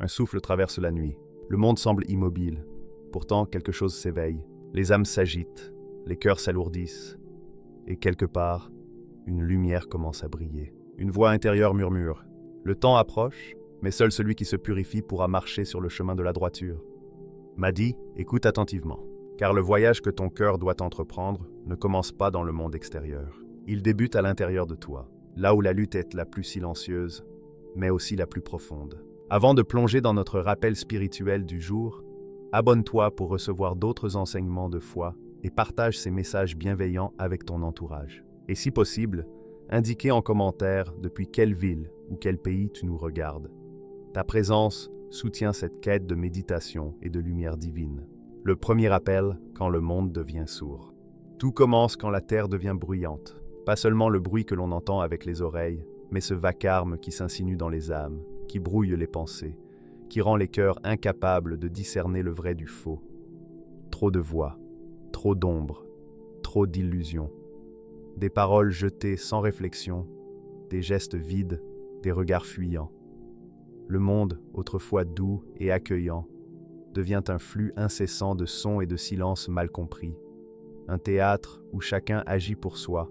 Un souffle traverse la nuit. Le monde semble immobile. Pourtant, quelque chose s'éveille. Les âmes s'agitent, les cœurs s'alourdissent. Et quelque part, une lumière commence à briller. Une voix intérieure murmure. Le temps approche, mais seul celui qui se purifie pourra marcher sur le chemin de la droiture. Mahdi, écoute attentivement, car le voyage que ton cœur doit entreprendre ne commence pas dans le monde extérieur. Il débute à l'intérieur de toi, là où la lutte est la plus silencieuse, mais aussi la plus profonde. Avant de plonger dans notre rappel spirituel du jour, abonne-toi pour recevoir d'autres enseignements de foi et partage ces messages bienveillants avec ton entourage. Et si possible, indiquez en commentaire depuis quelle ville ou quel pays tu nous regardes. Ta présence soutient cette quête de méditation et de lumière divine. Le premier appel quand le monde devient sourd. Tout commence quand la terre devient bruyante. Pas seulement le bruit que l'on entend avec les oreilles, mais ce vacarme qui s'insinue dans les âmes, qui brouille les pensées, qui rend les cœurs incapables de discerner le vrai du faux. Trop de voix, trop d'ombres, trop d'illusions. Des paroles jetées sans réflexion, des gestes vides, des regards fuyants. Le monde, autrefois doux et accueillant, devient un flux incessant de sons et de silences mal compris. Un théâtre où chacun agit pour soi,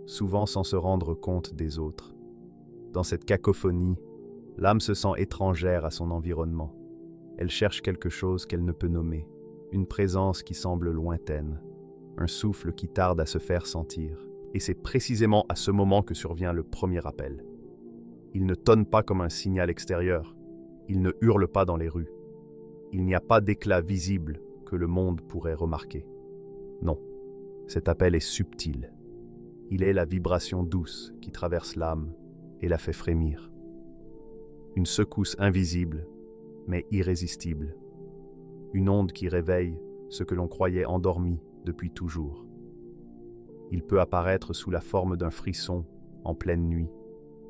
souvent sans se rendre compte des autres. Dans cette cacophonie, l'âme se sent étrangère à son environnement. Elle cherche quelque chose qu'elle ne peut nommer, une présence qui semble lointaine, un souffle qui tarde à se faire sentir. Et c'est précisément à ce moment que survient le premier appel. Il ne tonne pas comme un signal extérieur, il ne hurle pas dans les rues. Il n'y a pas d'éclat visible que le monde pourrait remarquer. Non, cet appel est subtil. Il est la vibration douce qui traverse l'âme et la fait frémir. Une secousse invisible, mais irrésistible. Une onde qui réveille ce que l'on croyait endormi depuis toujours. Il peut apparaître sous la forme d'un frisson en pleine nuit,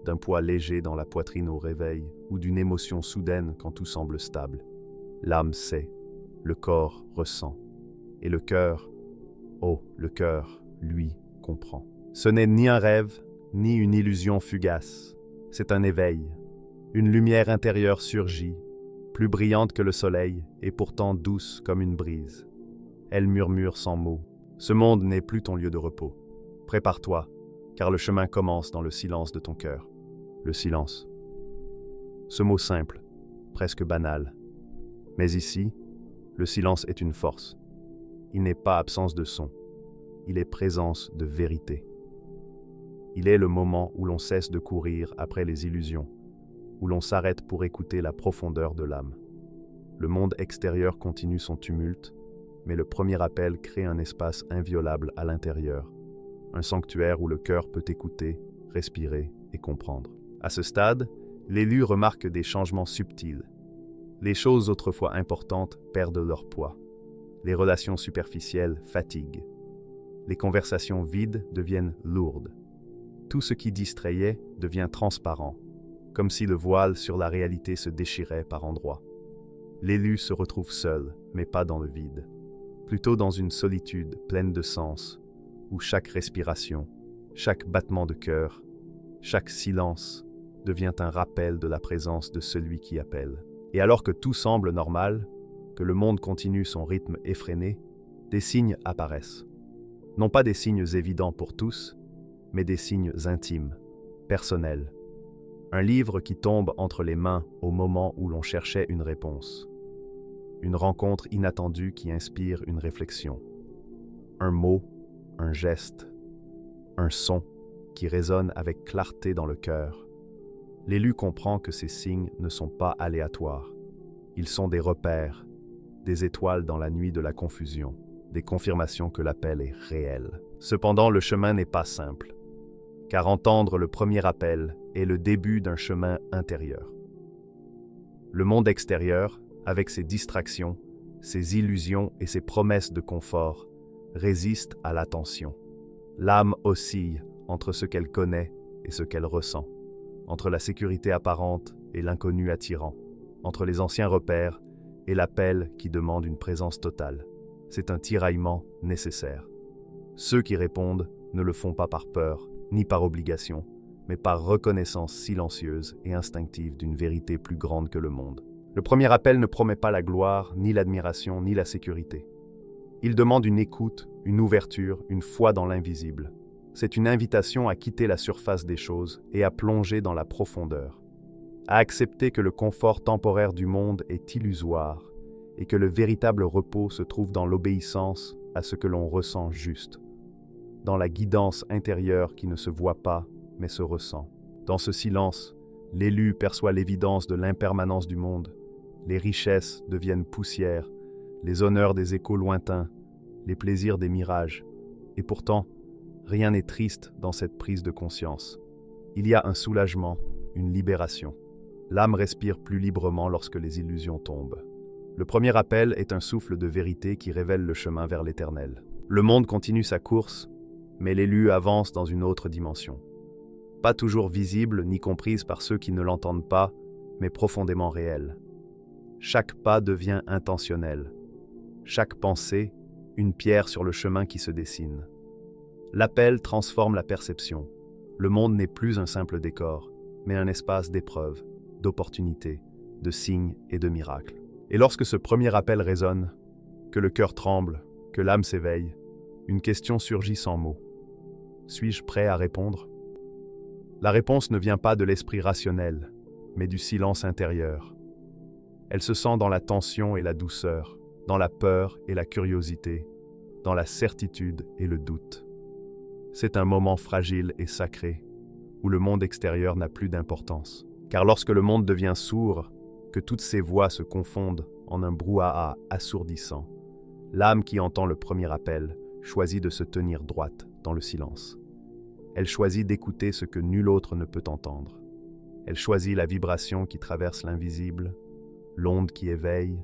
d'un poids léger dans la poitrine au réveil ou d'une émotion soudaine quand tout semble stable. L'âme sait, le corps ressent, et le cœur, le cœur, lui, comprend. Ce n'est ni un rêve, ni une illusion fugace. C'est un éveil. Une lumière intérieure surgit, plus brillante que le soleil et pourtant douce comme une brise. Elle murmure sans mots. Ce monde n'est plus ton lieu de repos. Prépare-toi, car le chemin commence dans le silence de ton cœur. Le silence. Ce mot simple, presque banal. Mais ici, le silence est une force. Il n'est pas absence de son. Il est présence de vérité. Il est le moment où l'on cesse de courir après les illusions, où l'on s'arrête pour écouter la profondeur de l'âme. Le monde extérieur continue son tumulte, mais le premier appel crée un espace inviolable à l'intérieur, un sanctuaire où le cœur peut écouter, respirer et comprendre. À ce stade, l'élu remarque des changements subtils. Les choses autrefois importantes perdent leur poids. Les relations superficielles fatiguent. Les conversations vides deviennent lourdes. Tout ce qui distrayait devient transparent, comme si le voile sur la réalité se déchirait par endroits. L'élu se retrouve seul, mais pas dans le vide. Plutôt dans une solitude pleine de sens, où chaque respiration, chaque battement de cœur, chaque silence devient un rappel de la présence de celui qui appelle. Et alors que tout semble normal, que le monde continue son rythme effréné, des signes apparaissent. Non pas des signes évidents pour tous, mais des signes intimes, personnels. Un livre qui tombe entre les mains au moment où l'on cherchait une réponse. Une rencontre inattendue qui inspire une réflexion. Un mot, un geste, un son qui résonne avec clarté dans le cœur. L'élu comprend que ces signes ne sont pas aléatoires. Ils sont des repères, des étoiles dans la nuit de la confusion, des confirmations que l'appel est réel. Cependant, le chemin n'est pas simple, car entendre le premier appel est le début d'un chemin intérieur. Le monde extérieur, avec ses distractions, ses illusions et ses promesses de confort, résiste à l'attention. L'âme oscille entre ce qu'elle connaît et ce qu'elle ressent, entre la sécurité apparente et l'inconnu attirant, entre les anciens repères et l'appel qui demande une présence totale. C'est un tiraillement nécessaire. Ceux qui répondent ne le font pas par peur, ni par obligation, mais par reconnaissance silencieuse et instinctive d'une vérité plus grande que le monde. Le premier appel ne promet pas la gloire, ni l'admiration, ni la sécurité. Il demande une écoute, une ouverture, une foi dans l'invisible. C'est une invitation à quitter la surface des choses et à plonger dans la profondeur, à accepter que le confort temporaire du monde est illusoire et que le véritable repos se trouve dans l'obéissance à ce que l'on ressent juste, dans la guidance intérieure qui ne se voit pas mais se ressent. Dans ce silence, l'élu perçoit l'évidence de l'impermanence du monde. Les richesses deviennent poussière, les honneurs des échos lointains, les plaisirs des mirages. Et pourtant, rien n'est triste dans cette prise de conscience. Il y a un soulagement, une libération. L'âme respire plus librement lorsque les illusions tombent. Le premier appel est un souffle de vérité qui révèle le chemin vers l'éternel. Le monde continue sa course, mais l'élu avance dans une autre dimension. Pas toujours visible ni comprise par ceux qui ne l'entendent pas, mais profondément réelle. Chaque pas devient intentionnel. Chaque pensée, une pierre sur le chemin qui se dessine. L'appel transforme la perception. Le monde n'est plus un simple décor, mais un espace d'épreuves, d'opportunités, de signes et de miracles. Et lorsque ce premier appel résonne, que le cœur tremble, que l'âme s'éveille, une question surgit sans mots. Suis-je prêt à répondre ? La réponse ne vient pas de l'esprit rationnel, mais du silence intérieur. Elle se sent dans la tension et la douceur, dans la peur et la curiosité, dans la certitude et le doute. C'est un moment fragile et sacré, où le monde extérieur n'a plus d'importance. Car lorsque le monde devient sourd, que toutes ses voix se confondent en un brouhaha assourdissant, l'âme qui entend le premier appel choisit de se tenir droite dans le silence. Elle choisit d'écouter ce que nul autre ne peut entendre. Elle choisit la vibration qui traverse l'invisible, l'onde qui éveille,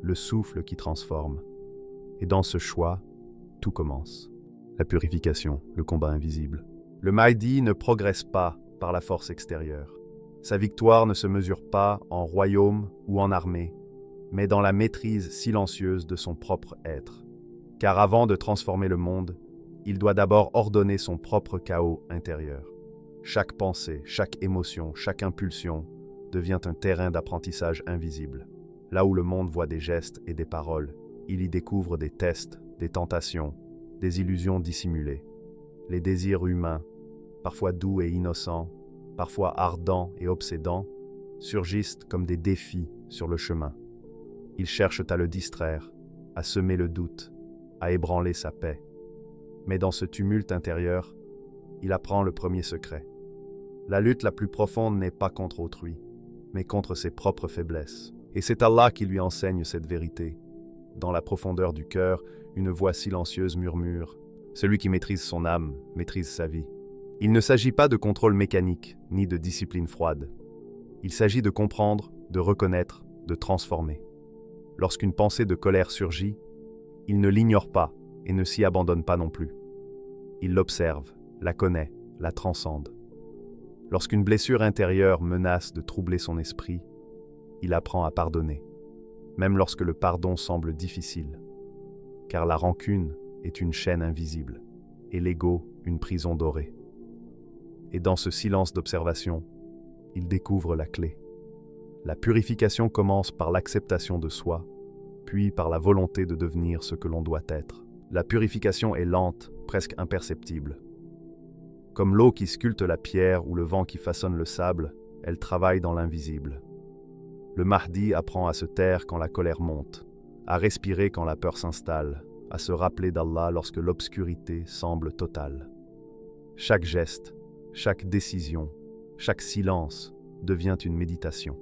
le souffle qui transforme. Et dans ce choix, tout commence. La purification, le combat invisible. Le Mahdi ne progresse pas par la force extérieure. Sa victoire ne se mesure pas en royaume ou en armée, mais dans la maîtrise silencieuse de son propre être. Car avant de transformer le monde, il doit d'abord ordonner son propre chaos intérieur. Chaque pensée, chaque émotion, chaque impulsion devient un terrain d'apprentissage invisible. Là où le monde voit des gestes et des paroles, il y découvre des tests, des tentations, des illusions dissimulées. Les désirs humains, parfois doux et innocents, parfois ardents et obsédants, surgissent comme des défis sur le chemin. Ils cherchent à le distraire, à semer le doute, à ébranler sa paix. Mais dans ce tumulte intérieur, il apprend le premier secret. La lutte la plus profonde n'est pas contre autrui, mais contre ses propres faiblesses. Et c'est Allah qui lui enseigne cette vérité. Dans la profondeur du cœur, une voix silencieuse murmure « Celui qui maîtrise son âme, maîtrise sa vie ». Il ne s'agit pas de contrôle mécanique, ni de discipline froide. Il s'agit de comprendre, de reconnaître, de transformer. Lorsqu'une pensée de colère surgit, il ne l'ignore pas et ne s'y abandonne pas non plus. Il l'observe, la connaît, la transcende. Lorsqu'une blessure intérieure menace de troubler son esprit, il apprend à pardonner, même lorsque le pardon semble difficile, car la rancune est une chaîne invisible et l'ego une prison dorée. Et dans ce silence d'observation, il découvre la clé. La purification commence par l'acceptation de soi, puis par la volonté de devenir ce que l'on doit être. La purification est lente, presque imperceptible. Comme l'eau qui sculpte la pierre ou le vent qui façonne le sable, elle travaille dans l'invisible. Le Mahdi apprend à se taire quand la colère monte, à respirer quand la peur s'installe, à se rappeler d'Allah lorsque l'obscurité semble totale. Chaque geste, chaque décision, chaque silence devient une méditation.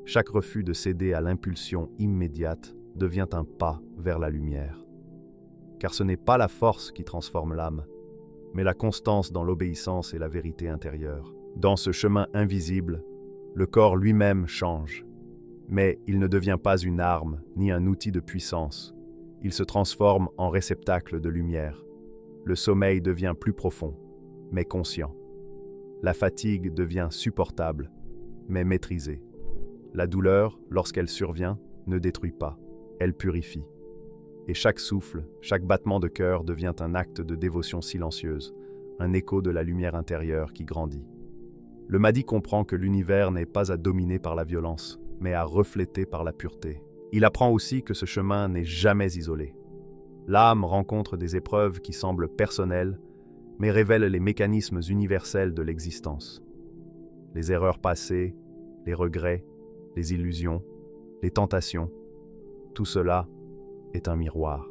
Chaque refus de céder à l'impulsion immédiate devient un pas vers la lumière. Car ce n'est pas la force qui transforme l'âme, mais la constance dans l'obéissance et la vérité intérieure. Dans ce chemin invisible, le corps lui-même change. Mais il ne devient pas une arme ni un outil de puissance. Il se transforme en réceptacle de lumière. Le sommeil devient plus profond, mais conscient. La fatigue devient supportable, mais maîtrisée. La douleur, lorsqu'elle survient, ne détruit pas, elle purifie. Et chaque souffle, chaque battement de cœur devient un acte de dévotion silencieuse, un écho de la lumière intérieure qui grandit. Le Mahdi comprend que l'univers n'est pas à dominer par la violence, mais à refléter par la pureté. Il apprend aussi que ce chemin n'est jamais isolé. L'âme rencontre des épreuves qui semblent personnelles, mais révèlent les mécanismes universels de l'existence. Les erreurs passées, les regrets, les illusions, les tentations, tout cela est un miroir.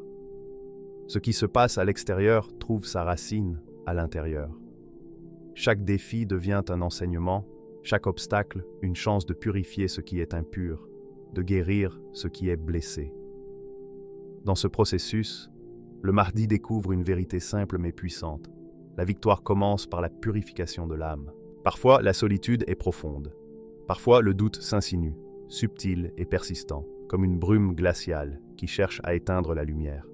Ce qui se passe à l'extérieur trouve sa racine à l'intérieur. Chaque défi devient un enseignement, chaque obstacle une chance de purifier ce qui est impur, de guérir ce qui est blessé. Dans ce processus, le Mahdi découvre une vérité simple mais puissante. La victoire commence par la purification de l'âme. Parfois, la solitude est profonde. Parfois, le doute s'insinue, subtil et persistant, comme une brume glaciale qui cherche à éteindre la lumière.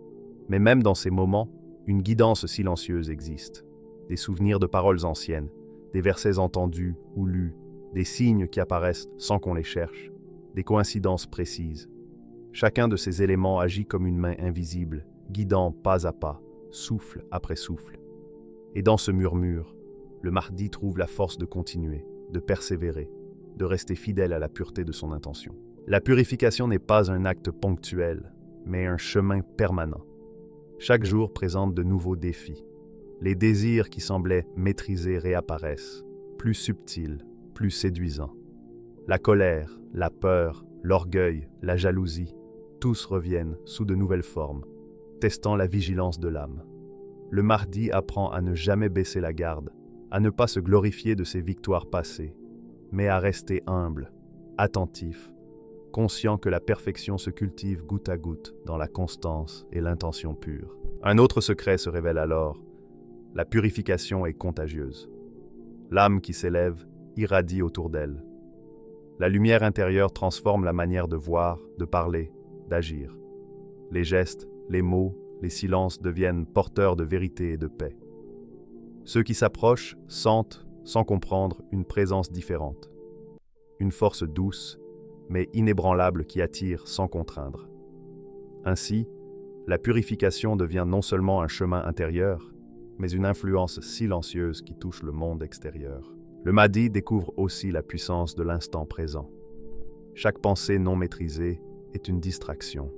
Mais même dans ces moments, une guidance silencieuse existe. Des souvenirs de paroles anciennes, des versets entendus ou lus, des signes qui apparaissent sans qu'on les cherche, des coïncidences précises. Chacun de ces éléments agit comme une main invisible, guidant pas à pas, souffle après souffle. Et dans ce murmure, le Mahdi trouve la force de continuer, de persévérer, de rester fidèle à la pureté de son intention. La purification n'est pas un acte ponctuel, mais un chemin permanent. Chaque jour présente de nouveaux défis. Les désirs qui semblaient maîtrisés réapparaissent, plus subtils, plus séduisants. La colère, la peur, l'orgueil, la jalousie, tous reviennent sous de nouvelles formes, testant la vigilance de l'âme. Le Mahdi apprend à ne jamais baisser la garde, à ne pas se glorifier de ses victoires passées, mais à rester humble, attentif, conscient que la perfection se cultive goutte à goutte dans la constance et l'intention pure. Un autre secret se révèle alors. La purification est contagieuse. L'âme qui s'élève irradie autour d'elle. La lumière intérieure transforme la manière de voir, de parler, d'agir. Les gestes, les mots, les silences deviennent porteurs de vérité et de paix. Ceux qui s'approchent sentent, sans comprendre, une présence différente. Une force douce, mais inébranlable qui attire sans contraindre. Ainsi, la purification devient non seulement un chemin intérieur, mais une influence silencieuse qui touche le monde extérieur. Le Mahdi découvre aussi la puissance de l'instant présent. Chaque pensée non maîtrisée est une distraction.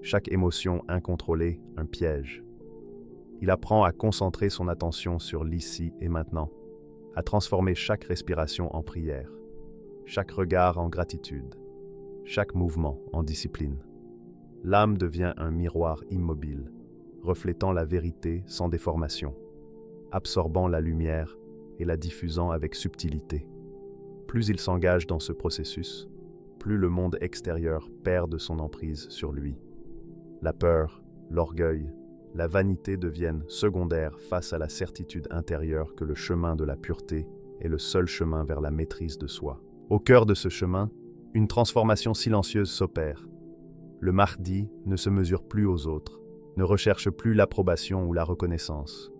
Chaque émotion incontrôlée, un piège. Il apprend à concentrer son attention sur l'ici et maintenant, à transformer chaque respiration en prière, chaque regard en gratitude, chaque mouvement en discipline. L'âme devient un miroir immobile, reflétant la vérité sans déformation, absorbant la lumière et la diffusant avec subtilité. Plus il s'engage dans ce processus, plus le monde extérieur perd de son emprise sur lui. La peur, l'orgueil, la vanité deviennent secondaires face à la certitude intérieure que le chemin de la pureté est le seul chemin vers la maîtrise de soi. Au cœur de ce chemin, une transformation silencieuse s'opère. Le Mahdi ne se mesure plus aux autres, ne recherche plus l'approbation ou la reconnaissance.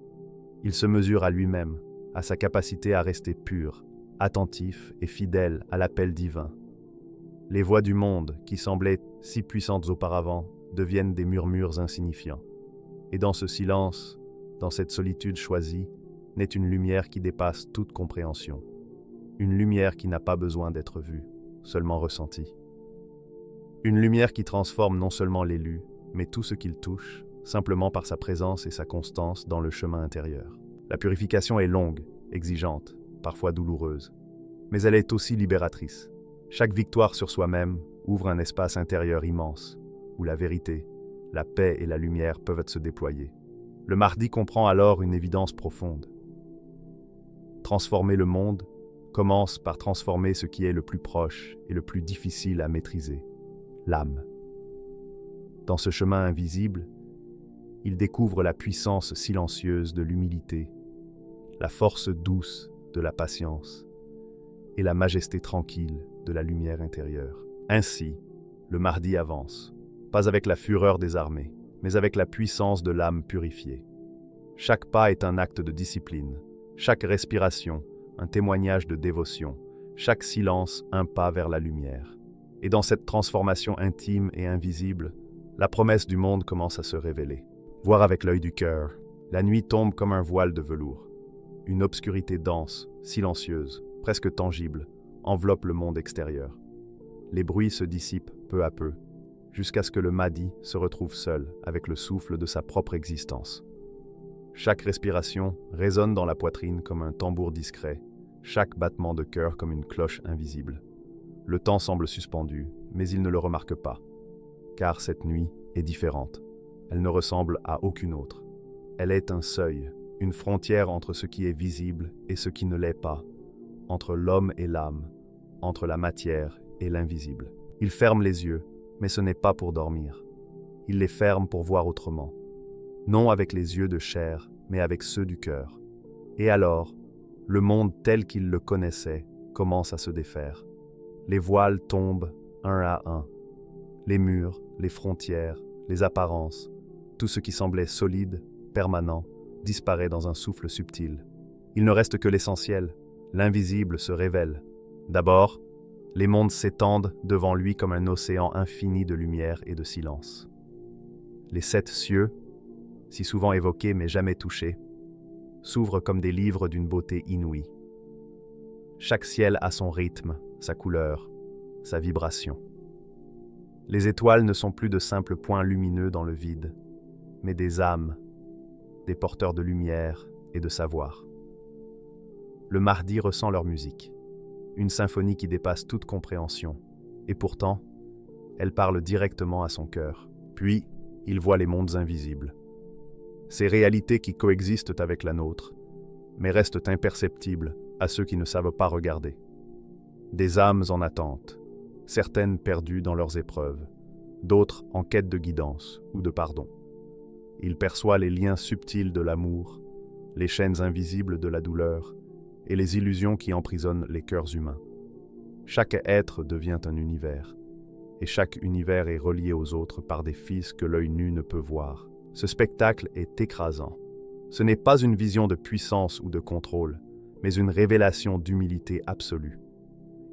Il se mesure à lui-même, à sa capacité à rester pur, attentif et fidèle à l'appel divin. Les voix du monde, qui semblaient si puissantes auparavant, deviennent des murmures insignifiants. Et dans ce silence, dans cette solitude choisie, naît une lumière qui dépasse toute compréhension. Une lumière qui n'a pas besoin d'être vue, seulement ressentie. Une lumière qui transforme non seulement l'élu, mais tout ce qu'il touche, simplement par sa présence et sa constance dans le chemin intérieur. La purification est longue, exigeante, parfois douloureuse, mais elle est aussi libératrice. Chaque victoire sur soi-même ouvre un espace intérieur immense, où la vérité, la paix et la lumière peuvent se déployer. Le Mahdi comprend alors une évidence profonde. Transformer le monde commence par transformer ce qui est le plus proche et le plus difficile à maîtriser, l'âme. Dans ce chemin invisible, il découvre la puissance silencieuse de l'humilité, la force douce de la patience et la majesté tranquille de la lumière intérieure. Ainsi, le Mahdi avance, pas avec la fureur des armées, mais avec la puissance de l'âme purifiée. Chaque pas est un acte de discipline, chaque respiration, un témoignage de dévotion, chaque silence, un pas vers la lumière. Et dans cette transformation intime et invisible, la promesse du monde commence à se révéler. Voir avec l'œil du cœur, la nuit tombe comme un voile de velours. Une obscurité dense, silencieuse, presque tangible, enveloppe le monde extérieur. Les bruits se dissipent peu à peu, jusqu'à ce que le Mahdi se retrouve seul avec le souffle de sa propre existence. Chaque respiration résonne dans la poitrine comme un tambour discret, chaque battement de cœur comme une cloche invisible. Le temps semble suspendu, mais il ne le remarque pas, car cette nuit est différente. Elle ne ressemble à aucune autre. Elle est un seuil, une frontière entre ce qui est visible et ce qui ne l'est pas, entre l'homme et l'âme, entre la matière et l'invisible. Il ferme les yeux, mais ce n'est pas pour dormir. Il les ferme pour voir autrement. Non avec les yeux de chair, mais avec ceux du cœur. Et alors, le monde tel qu'il le connaissait commence à se défaire. Les voiles tombent un à un. Les murs, les frontières, les apparences, tout ce qui semblait solide, permanent, disparaît dans un souffle subtil. Il ne reste que l'essentiel, l'invisible se révèle. D'abord, les mondes s'étendent devant lui comme un océan infini de lumière et de silence. Les 7 cieux, si souvent évoqués mais jamais touchés, s'ouvrent comme des livres d'une beauté inouïe. Chaque ciel a son rythme, sa couleur, sa vibration. Les étoiles ne sont plus de simples points lumineux dans le vide, mais des âmes, des porteurs de lumière et de savoir. Le Mahdi ressent leur musique, une symphonie qui dépasse toute compréhension, et pourtant, elle parle directement à son cœur. Puis, il voit les mondes invisibles. Ces réalités qui coexistent avec la nôtre, mais restent imperceptibles à ceux qui ne savent pas regarder. Des âmes en attente, certaines perdues dans leurs épreuves, d'autres en quête de guidance ou de pardon. Il perçoit les liens subtils de l'amour, les chaînes invisibles de la douleur et les illusions qui emprisonnent les cœurs humains. Chaque être devient un univers, et chaque univers est relié aux autres par des fils que l'œil nu ne peut voir. Ce spectacle est écrasant. Ce n'est pas une vision de puissance ou de contrôle, mais une révélation d'humilité absolue.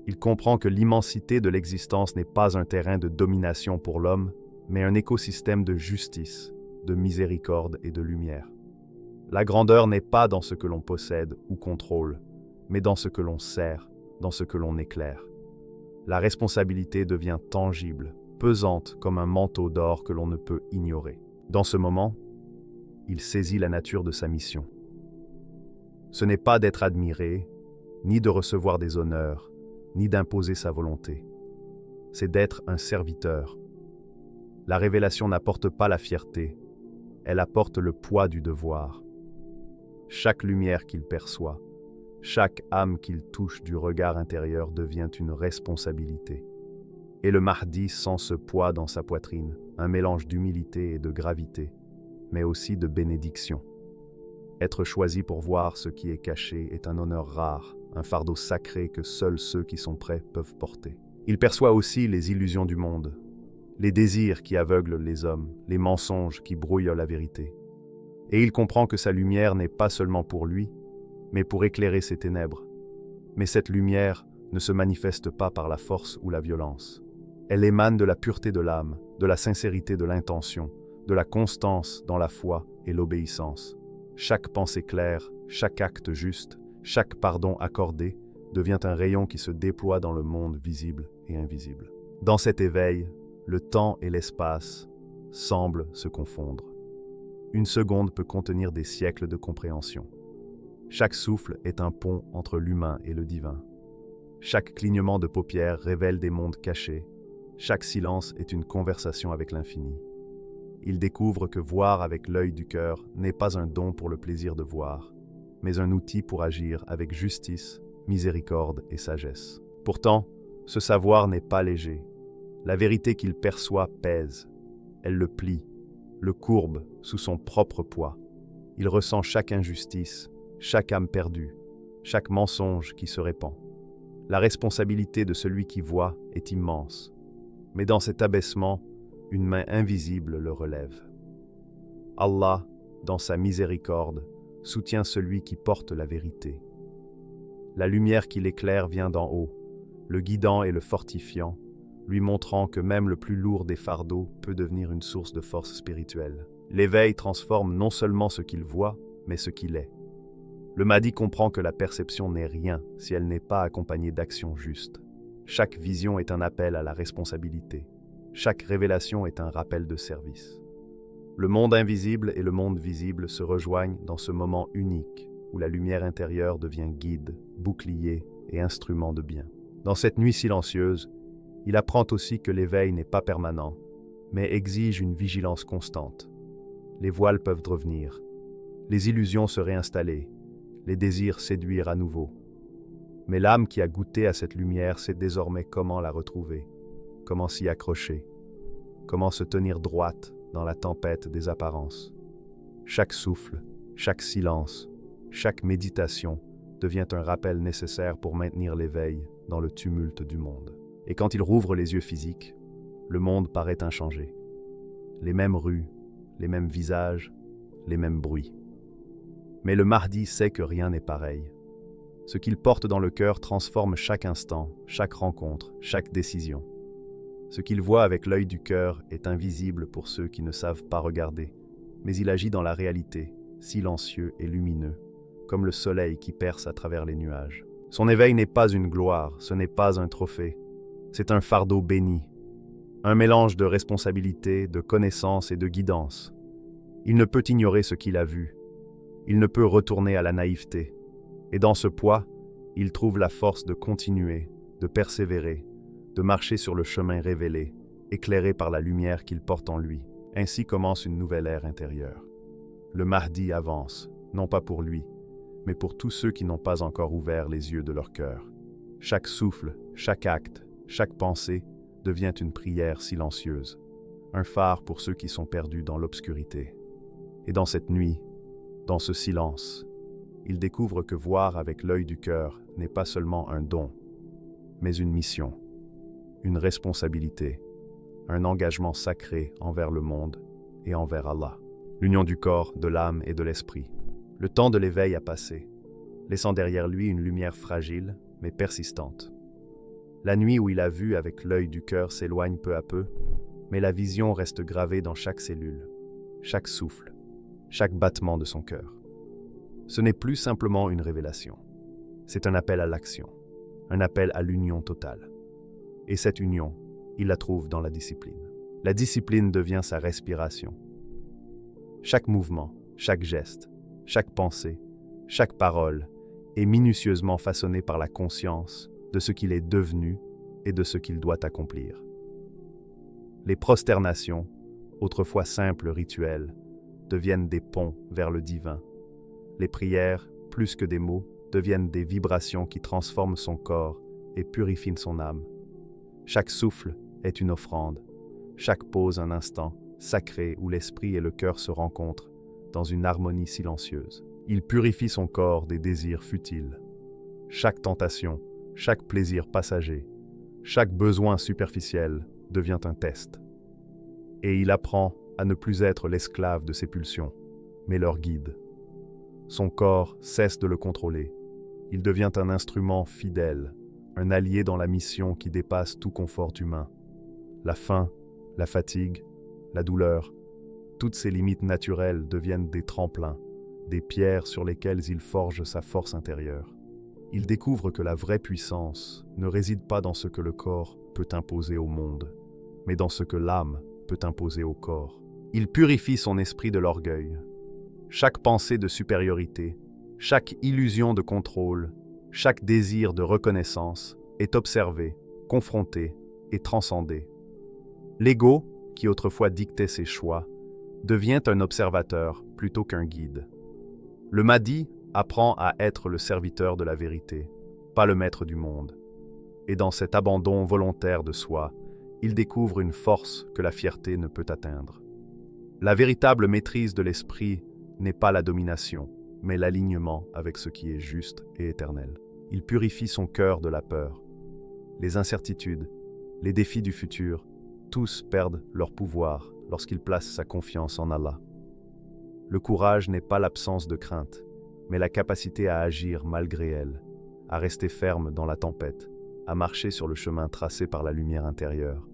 Il comprend que l'immensité de l'existence n'est pas un terrain de domination pour l'homme, mais un écosystème de justice, de miséricorde et de lumière. La grandeur n'est pas dans ce que l'on possède ou contrôle, mais dans ce que l'on sert, dans ce que l'on éclaire. La responsabilité devient tangible, pesante comme un manteau d'or que l'on ne peut ignorer. Dans ce moment, il saisit la nature de sa mission. Ce n'est pas d'être admiré, ni de recevoir des honneurs, ni d'imposer sa volonté. C'est d'être un serviteur. La révélation n'apporte pas la fierté, elle apporte le poids du devoir. Chaque lumière qu'il perçoit, chaque âme qu'il touche du regard intérieur devient une responsabilité. Et le Mahdi sent ce poids dans sa poitrine, un mélange d'humilité et de gravité, mais aussi de bénédiction. Être choisi pour voir ce qui est caché est un honneur rare, un fardeau sacré que seuls ceux qui sont prêts peuvent porter. Il perçoit aussi les illusions du monde, les désirs qui aveuglent les hommes, les mensonges qui brouillent la vérité. Et il comprend que sa lumière n'est pas seulement pour lui, mais pour éclairer ses ténèbres. Mais cette lumière ne se manifeste pas par la force ou la violence. Elle émane de la pureté de l'âme, de la sincérité de l'intention, de la constance dans la foi et l'obéissance. Chaque pensée claire, chaque acte juste, chaque pardon accordé devient un rayon qui se déploie dans le monde visible et invisible. Dans cet éveil, le temps et l'espace semblent se confondre. Une seconde peut contenir des siècles de compréhension. Chaque souffle est un pont entre l'humain et le divin. Chaque clignement de paupières révèle des mondes cachés. Chaque silence est une conversation avec l'infini. Il découvre que voir avec l'œil du cœur n'est pas un don pour le plaisir de voir, mais un outil pour agir avec justice, miséricorde et sagesse. Pourtant, ce savoir n'est pas léger. La vérité qu'il perçoit pèse. Elle le plie, le courbe sous son propre poids. Il ressent chaque injustice, chaque âme perdue, chaque mensonge qui se répand. La responsabilité de celui qui voit est immense, mais dans cet abaissement, une main invisible le relève. Allah, dans sa miséricorde, soutient celui qui porte la vérité. La lumière qui l'éclaire vient d'en haut, le guidant et le fortifiant, lui montrant que même le plus lourd des fardeaux peut devenir une source de force spirituelle. L'éveil transforme non seulement ce qu'il voit, mais ce qu'il est. Le Mahdi comprend que la perception n'est rien si elle n'est pas accompagnée d'actions justes. Chaque vision est un appel à la responsabilité. Chaque révélation est un rappel de service. Le monde invisible et le monde visible se rejoignent dans ce moment unique où la lumière intérieure devient guide, bouclier et instrument de bien. Dans cette nuit silencieuse, il apprend aussi que l'éveil n'est pas permanent, mais exige une vigilance constante. Les voiles peuvent revenir, les illusions se réinstaller, les désirs séduire à nouveau. Mais l'âme qui a goûté à cette lumière sait désormais comment la retrouver, comment s'y accrocher, comment se tenir droite dans la tempête des apparences. Chaque souffle, chaque silence, chaque méditation devient un rappel nécessaire pour maintenir l'éveil dans le tumulte du monde. Et quand il rouvre les yeux physiques, le monde paraît inchangé. Les mêmes rues, les mêmes visages, les mêmes bruits. Mais le Mahdi sait que rien n'est pareil. Ce qu'il porte dans le cœur transforme chaque instant, chaque rencontre, chaque décision. Ce qu'il voit avec l'œil du cœur est invisible pour ceux qui ne savent pas regarder, mais il agit dans la réalité, silencieux et lumineux, comme le soleil qui perce à travers les nuages. Son éveil n'est pas une gloire, ce n'est pas un trophée. C'est un fardeau béni, un mélange de responsabilité, de connaissance et de guidance. Il ne peut ignorer ce qu'il a vu. Il ne peut retourner à la naïveté. Et dans ce poids, il trouve la force de continuer, de persévérer, de marcher sur le chemin révélé, éclairé par la lumière qu'il porte en lui. Ainsi commence une nouvelle ère intérieure. Le Mahdi avance, non pas pour lui, mais pour tous ceux qui n'ont pas encore ouvert les yeux de leur cœur. Chaque souffle, chaque acte, chaque pensée devient une prière silencieuse, un phare pour ceux qui sont perdus dans l'obscurité. Et dans cette nuit, dans ce silence, il découvre que voir avec l'œil du cœur n'est pas seulement un don, mais une mission, une responsabilité, un engagement sacré envers le monde et envers Allah. L'union du corps, de l'âme et de l'esprit. Le temps de l'éveil a passé, laissant derrière lui une lumière fragile, mais persistante. La nuit où il a vu avec l'œil du cœur s'éloigne peu à peu, mais la vision reste gravée dans chaque cellule, chaque souffle, chaque battement de son cœur. Ce n'est plus simplement une révélation. C'est un appel à l'action, un appel à l'union totale. Et cette union, il la trouve dans la discipline. La discipline devient sa respiration. Chaque mouvement, chaque geste, chaque pensée, chaque parole est minutieusement façonnée par la conscience de ce qu'il est devenu et de ce qu'il doit accomplir. Les prosternations, autrefois simples rituels, deviennent des ponts vers le divin. Les prières, plus que des mots, deviennent des vibrations qui transforment son corps et purifient son âme. Chaque souffle est une offrande, chaque pause un instant sacré où l'esprit et le cœur se rencontrent dans une harmonie silencieuse. Il purifie son corps des désirs futiles. Chaque tentation, chaque plaisir passager, chaque besoin superficiel devient un test. Et il apprend à ne plus être l'esclave de ses pulsions, mais leur guide. Son corps cesse de le contrôler. Il devient un instrument fidèle, un allié dans la mission qui dépasse tout confort humain. La faim, la fatigue, la douleur, toutes ces limites naturelles deviennent des tremplins, des pierres sur lesquelles il forge sa force intérieure. Il découvre que la vraie puissance ne réside pas dans ce que le corps peut imposer au monde, mais dans ce que l'âme peut imposer au corps. Il purifie son esprit de l'orgueil. Chaque pensée de supériorité, chaque illusion de contrôle, chaque désir de reconnaissance est observé, confronté et transcendé. L'ego, qui autrefois dictait ses choix, devient un observateur plutôt qu'un guide. Le Mahdi apprend à être le serviteur de la vérité, pas le maître du monde. Et dans cet abandon volontaire de soi, il découvre une force que la fierté ne peut atteindre. La véritable maîtrise de l'esprit n'est pas la domination, mais l'alignement avec ce qui est juste et éternel. Il purifie son cœur de la peur. Les incertitudes, les défis du futur, tous perdent leur pouvoir lorsqu'il place sa confiance en Allah. Le courage n'est pas l'absence de crainte, mais la capacité à agir malgré elle, à rester ferme dans la tempête, à marcher sur le chemin tracé par la lumière intérieure.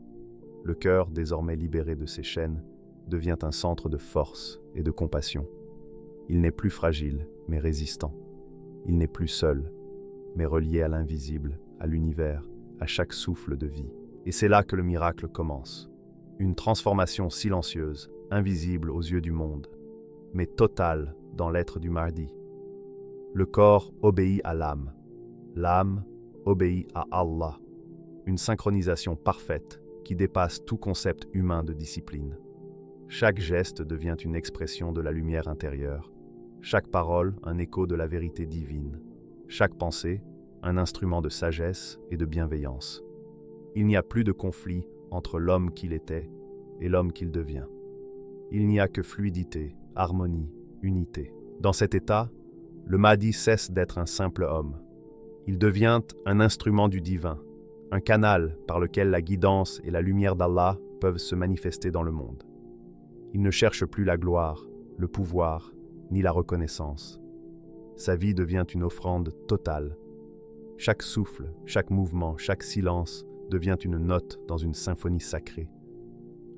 Le cœur, désormais libéré de ses chaînes, devient un centre de force et de compassion. Il n'est plus fragile, mais résistant. Il n'est plus seul, mais relié à l'invisible, à l'univers, à chaque souffle de vie. Et c'est là que le miracle commence. Une transformation silencieuse, invisible aux yeux du monde, mais totale dans l'être du Mahdi. Le corps obéit à l'âme. L'âme obéit à Allah. Une synchronisation parfaite qui dépasse tout concept humain de discipline. Chaque geste devient une expression de la lumière intérieure. Chaque parole, un écho de la vérité divine. Chaque pensée, un instrument de sagesse et de bienveillance. Il n'y a plus de conflit entre l'homme qu'il était et l'homme qu'il devient. Il n'y a que fluidité, harmonie, unité. Dans cet état, le Mahdi cesse d'être un simple homme. Il devient un instrument du divin, un canal par lequel la guidance et la lumière d'Allah peuvent se manifester dans le monde. Il ne cherche plus la gloire, le pouvoir, ni la reconnaissance. Sa vie devient une offrande totale. Chaque souffle, chaque mouvement, chaque silence devient une note dans une symphonie sacrée.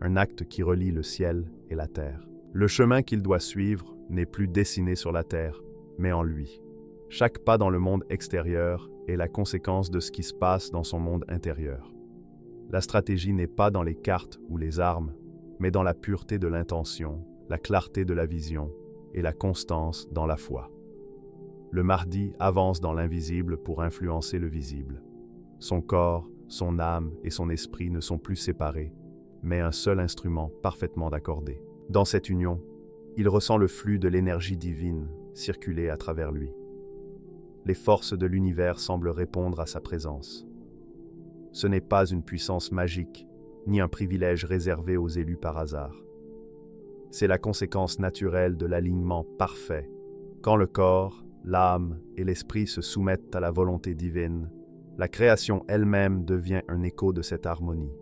Un acte qui relie le ciel et la terre. Le chemin qu'il doit suivre n'est plus dessiné sur la terre, mais en lui. Chaque pas dans le monde extérieur est la conséquence de ce qui se passe dans son monde intérieur. La stratégie n'est pas dans les cartes ou les armes, mais dans la pureté de l'intention, la clarté de la vision et la constance dans la foi. Le Mahdi avance dans l'invisible pour influencer le visible. Son corps, son âme et son esprit ne sont plus séparés, mais un seul instrument parfaitement accordé. Dans cette union, il ressent le flux de l'énergie divine circuler à travers lui. Les forces de l'univers semblent répondre à sa présence. Ce n'est pas une puissance magique, ni un privilège réservé aux élus par hasard. C'est la conséquence naturelle de l'alignement parfait. Quand le corps, l'âme et l'esprit se soumettent à la volonté divine, la création elle-même devient un écho de cette harmonie.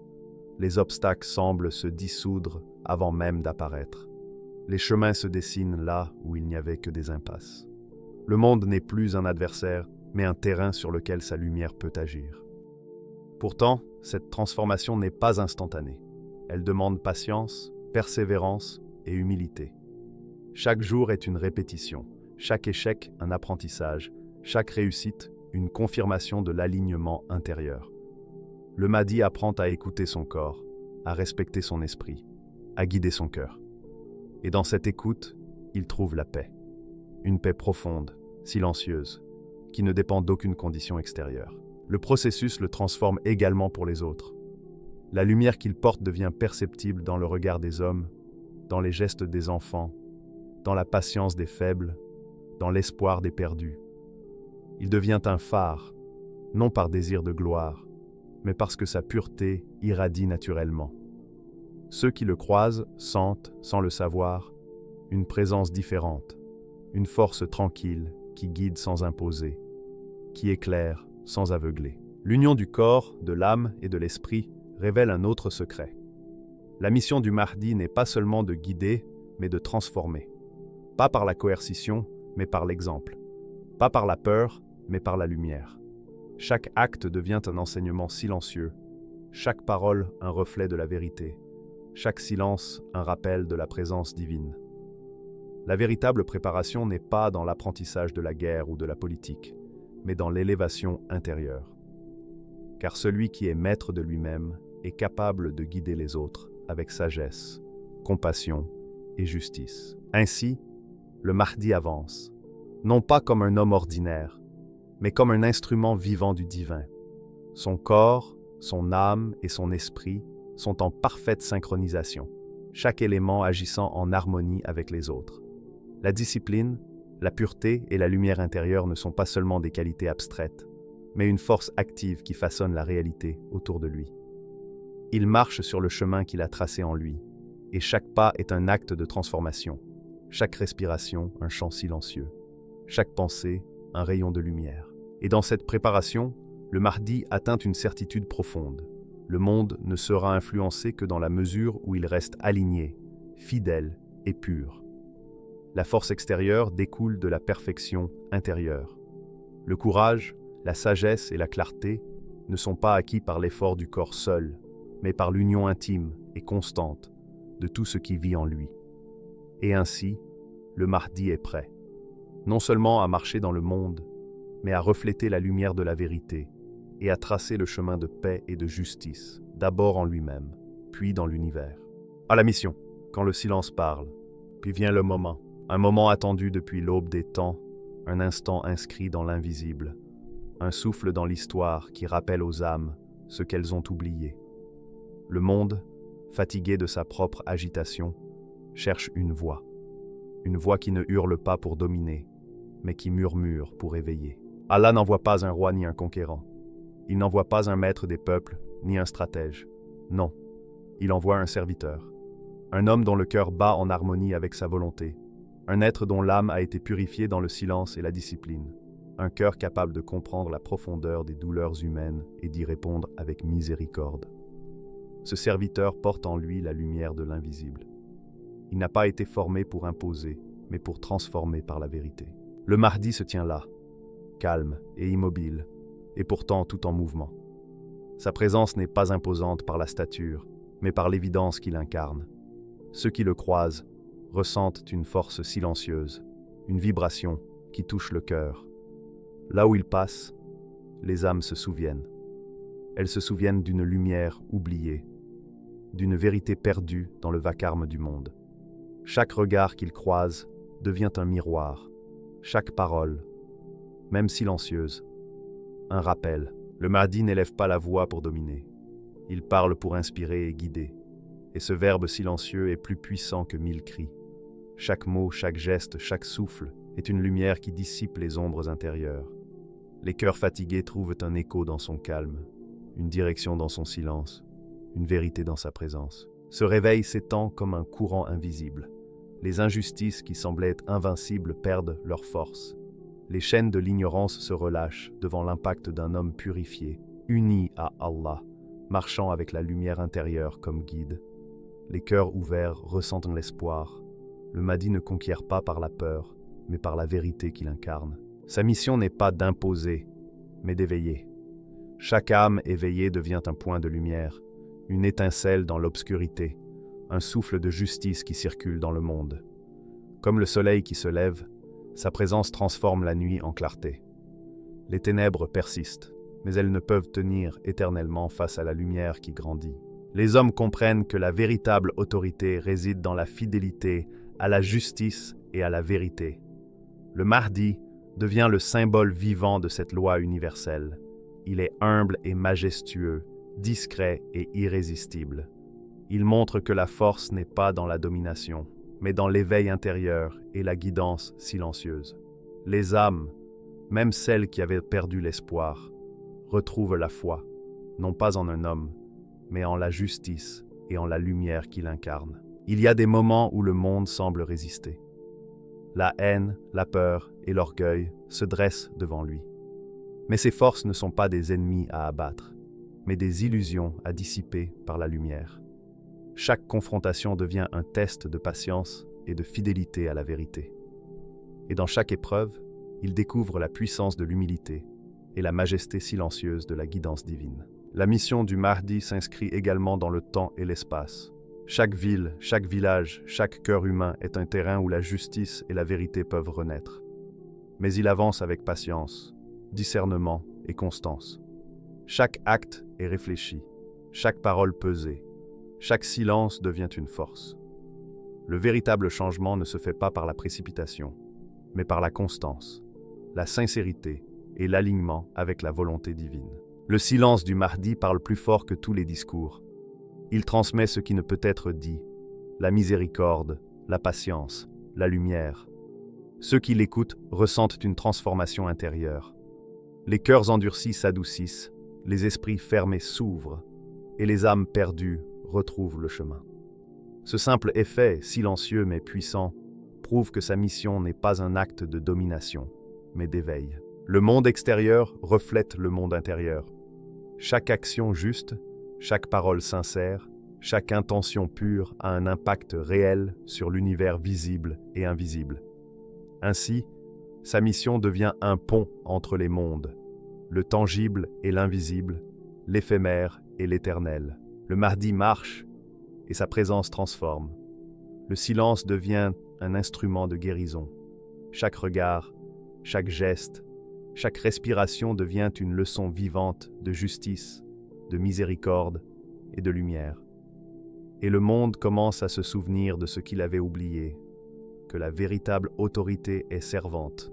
Les obstacles semblent se dissoudre avant même d'apparaître. Les chemins se dessinent là où il n'y avait que des impasses. Le monde n'est plus un adversaire, mais un terrain sur lequel sa lumière peut agir. Pourtant, cette transformation n'est pas instantanée. Elle demande patience, persévérance et humilité. Chaque jour est une répétition, chaque échec un apprentissage, chaque réussite une confirmation de l'alignement intérieur. Le Mahdi apprend à écouter son corps, à respecter son esprit, à guider son cœur. Et dans cette écoute, il trouve la paix. Une paix profonde, silencieuse, qui ne dépend d'aucune condition extérieure. Le processus le transforme également pour les autres. La lumière qu'il porte devient perceptible dans le regard des hommes, dans les gestes des enfants, dans la patience des faibles, dans l'espoir des perdus. Il devient un phare, non par désir de gloire, mais parce que sa pureté irradie naturellement. Ceux qui le croisent sentent, sans le savoir, une présence différente, une force tranquille qui guide sans imposer, qui éclaire sans aveugler. L'union du corps, de l'âme et de l'esprit révèle un autre secret. La mission du Mahdi n'est pas seulement de guider, mais de transformer. Pas par la coercition, mais par l'exemple. Pas par la peur, mais par la lumière. Chaque acte devient un enseignement silencieux, chaque parole un reflet de la vérité, chaque silence un rappel de la présence divine. La véritable préparation n'est pas dans l'apprentissage de la guerre ou de la politique, mais dans l'élévation intérieure. Car celui qui est maître de lui-même est capable de guider les autres avec sagesse, compassion et justice. Ainsi, le Mahdi avance, non pas comme un homme ordinaire, mais comme un instrument vivant du divin. Son corps, son âme et son esprit sont en parfaite synchronisation, chaque élément agissant en harmonie avec les autres. La discipline, la pureté et la lumière intérieure ne sont pas seulement des qualités abstraites, mais une force active qui façonne la réalité autour de lui. Il marche sur le chemin qu'il a tracé en lui, et chaque pas est un acte de transformation, chaque respiration un chant silencieux, chaque pensée un rayon de lumière. Et dans cette préparation, le Mahdi atteint une certitude profonde. Le monde ne sera influencé que dans la mesure où il reste aligné, fidèle et pur. La force extérieure découle de la perfection intérieure. Le courage, la sagesse et la clarté ne sont pas acquis par l'effort du corps seul, mais par l'union intime et constante de tout ce qui vit en lui. Et ainsi, le Mahdi est prêt, non seulement à marcher dans le monde, mais à refléter la lumière de la vérité, et à tracer le chemin de paix et de justice, d'abord en lui-même, puis dans l'univers. À la mission, quand le silence parle, puis vient le moment, un moment attendu depuis l'aube des temps, un instant inscrit dans l'invisible, un souffle dans l'histoire qui rappelle aux âmes ce qu'elles ont oublié. Le monde, fatigué de sa propre agitation, cherche une voix qui ne hurle pas pour dominer, mais qui murmure pour éveiller. Allah n'envoie pas un roi ni un conquérant. Il n'envoie pas un maître des peuples, ni un stratège. Non, il envoie un serviteur. Un homme dont le cœur bat en harmonie avec sa volonté. Un être dont l'âme a été purifiée dans le silence et la discipline. Un cœur capable de comprendre la profondeur des douleurs humaines et d'y répondre avec miséricorde. Ce serviteur porte en lui la lumière de l'invisible. Il n'a pas été formé pour imposer, mais pour transformer par la vérité. Le Mahdi se tient là, calme et immobile, et pourtant tout en mouvement. Sa présence n'est pas imposante par la stature, mais par l'évidence qu'il incarne. Ceux qui le croisent ressentent une force silencieuse, une vibration qui touche le cœur. Là où il passe, les âmes se souviennent. Elles se souviennent d'une lumière oubliée, d'une vérité perdue dans le vacarme du monde. Chaque regard qu'il croise devient un miroir, chaque parole, même silencieuse, un rappel. Le Mahdi n'élève pas la voix pour dominer. Il parle pour inspirer et guider. Et ce verbe silencieux est plus puissant que 1000 cris. Chaque mot, chaque geste, chaque souffle est une lumière qui dissipe les ombres intérieures. Les cœurs fatigués trouvent un écho dans son calme, une direction dans son silence, une vérité dans sa présence. Ce réveil s'étend comme un courant invisible. Les injustices qui semblaient invincibles perdent leur force. Les chaînes de l'ignorance se relâchent devant l'impact d'un homme purifié, uni à Allah, marchant avec la lumière intérieure comme guide. Les cœurs ouverts ressentent l'espoir. Le Mahdi ne conquiert pas par la peur, mais par la vérité qu'il incarne. Sa mission n'est pas d'imposer, mais d'éveiller. Chaque âme éveillée devient un point de lumière, une étincelle dans l'obscurité, un souffle de justice qui circule dans le monde. Comme le soleil qui se lève, sa présence transforme la nuit en clarté. Les ténèbres persistent, mais elles ne peuvent tenir éternellement face à la lumière qui grandit. Les hommes comprennent que la véritable autorité réside dans la fidélité à la justice et à la vérité. Le Mahdi devient le symbole vivant de cette loi universelle. Il est humble et majestueux, discret et irrésistible. Il montre que la force n'est pas dans la domination, mais dans l'éveil intérieur et la guidance silencieuse. Les âmes, même celles qui avaient perdu l'espoir, retrouvent la foi, non pas en un homme, mais en la justice et en la lumière qu'il incarne. Il y a des moments où le monde semble résister. La haine, la peur et l'orgueil se dressent devant lui. Mais ces forces ne sont pas des ennemis à abattre, mais des illusions à dissiper par la lumière. Chaque confrontation devient un test de patience et de fidélité à la vérité. Et dans chaque épreuve, il découvre la puissance de l'humilité et la majesté silencieuse de la guidance divine. La mission du Mahdi s'inscrit également dans le temps et l'espace. Chaque ville, chaque village, chaque cœur humain est un terrain où la justice et la vérité peuvent renaître. Mais il avance avec patience, discernement et constance. Chaque acte est réfléchi, chaque parole pesée, chaque silence devient une force. Le véritable changement ne se fait pas par la précipitation, mais par la constance, la sincérité et l'alignement avec la volonté divine. Le silence du Mahdi parle plus fort que tous les discours. Il transmet ce qui ne peut être dit, la miséricorde, la patience, la lumière. Ceux qui l'écoutent ressentent une transformation intérieure. Les cœurs endurcis s'adoucissent, les esprits fermés s'ouvrent, et les âmes perdues retrouvent le chemin. Ce simple effet, silencieux mais puissant, prouve que sa mission n'est pas un acte de domination, mais d'éveil. Le monde extérieur reflète le monde intérieur. Chaque action juste, chaque parole sincère, chaque intention pure a un impact réel sur l'univers visible et invisible. Ainsi, sa mission devient un pont entre les mondes, le tangible et l'invisible, l'éphémère et l'éternel. Le Mahdi marche et sa présence transforme. Le silence devient un instrument de guérison. Chaque regard, chaque geste, Chaque respiration devient une leçon vivante de justice, de miséricorde et de lumière. Et le monde commence à se souvenir de ce qu'il avait oublié, que la véritable autorité est servante,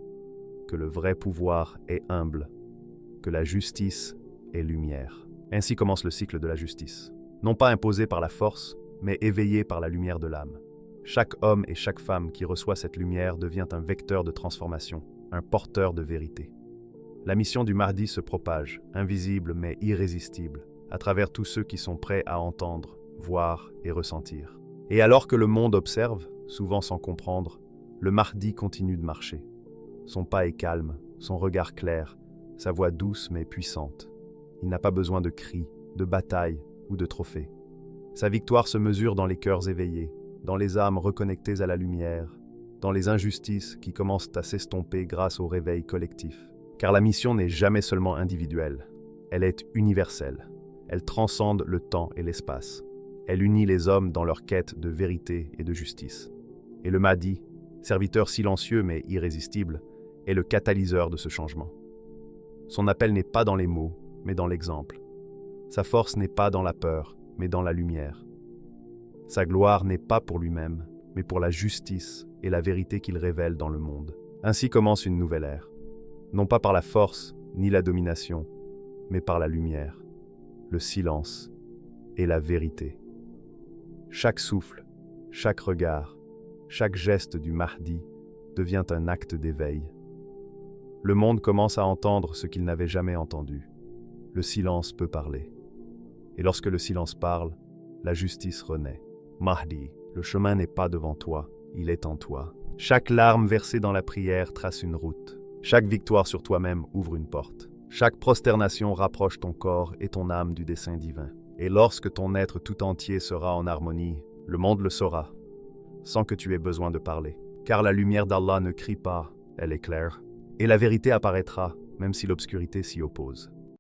que le vrai pouvoir est humble, que la justice est lumière. Ainsi commence le cycle de la justice. Non pas imposé par la force, mais éveillé par la lumière de l'âme. Chaque homme et chaque femme qui reçoit cette lumière devient un vecteur de transformation, un porteur de vérité. La mission du Mahdi se propage, invisible mais irrésistible, à travers tous ceux qui sont prêts à entendre, voir et ressentir. Et alors que le monde observe, souvent sans comprendre, le Mahdi continue de marcher. Son pas est calme, son regard clair, sa voix douce mais puissante. Il n'a pas besoin de cris, de batailles ou de trophées. Sa victoire se mesure dans les cœurs éveillés, dans les âmes reconnectées à la lumière, dans les injustices qui commencent à s'estomper grâce au réveil collectif. Car la mission n'est jamais seulement individuelle, elle est universelle. Elle transcende le temps et l'espace. Elle unit les hommes dans leur quête de vérité et de justice. Et le Mahdi, serviteur silencieux mais irrésistible, est le catalyseur de ce changement. Son appel n'est pas dans les mots, mais dans l'exemple. Sa force n'est pas dans la peur, mais dans la lumière. Sa gloire n'est pas pour lui-même, mais pour la justice et la vérité qu'il révèle dans le monde. Ainsi commence une nouvelle ère. Non pas par la force ni la domination, mais par la lumière, le silence et la vérité. Chaque souffle, chaque regard, chaque geste du Mahdi devient un acte d'éveil. Le monde commence à entendre ce qu'il n'avait jamais entendu. Le silence peut parler. Et lorsque le silence parle, la justice renaît. Mahdi, le chemin n'est pas devant toi, il est en toi. Chaque larme versée dans la prière trace une route. Chaque victoire sur toi-même ouvre une porte. Chaque prosternation rapproche ton corps et ton âme du dessein divin. Et lorsque ton être tout entier sera en harmonie, le monde le saura, sans que tu aies besoin de parler. Car la lumière d'Allah ne crie pas, elle éclaire. Et la vérité apparaîtra, même si l'obscurité s'y oppose.